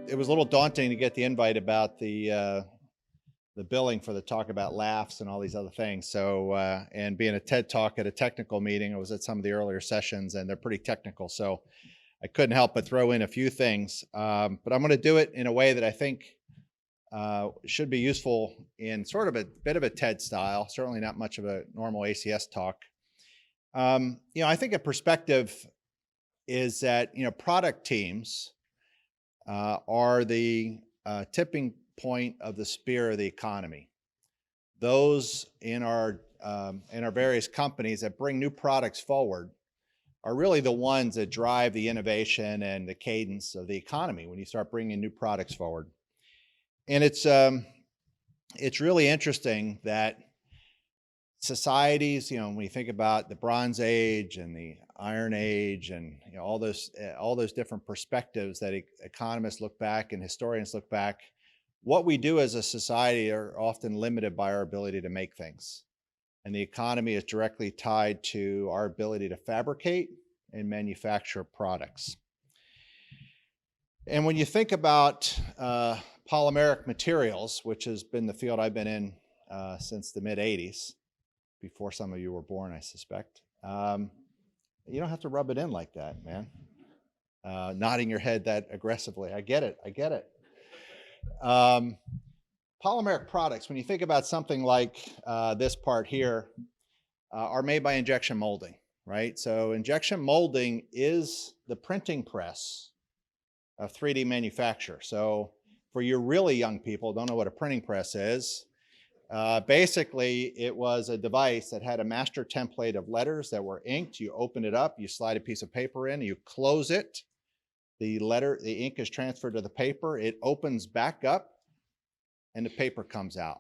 it was a little daunting to get the invite about the billing for the talk about laughs and all these other things. So and being a TED talk at a technical meeting, I was at some of the earlier sessions, and they're pretty technical. So I couldn't help but throw in a few things. But I'm going to do it in a way that I think should be useful in sort of a bit of a TED style. Certainly not much of a normal ACS talk. I think a perspective is that product teams are the tipping point of the spear of the economy. Those in our various companies that bring new products forward are really the ones that drive the innovation and the cadence of the economy when you start bringing new products forward. And it's really interesting that societies, when you think about the Bronze Age and the Iron Age and all those different perspectives that economists look back and historians look back, what we do as a society are often limited by our ability to make things. And the economy is directly tied to our ability to fabricate and manufacture products. And when you think about polymeric materials, which has been the field I've been in since the mid-'80s, before some of you were born, I suspect, you don't have to rub it in like that, man. Nodding your head that aggressively. I get it. Polymeric products, when you think about something like this part here, are made by injection molding, right? So injection molding is the printing press of 3D manufacture. So for your really young people, don't know what a printing press is, basically it was a device that had a master template of letters that were inked. You open it up, you slide a piece of paper in, you close it, the ink is transferred to the paper, it opens back up, and the paper comes out.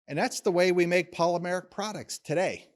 And that's the way we make polymeric products today.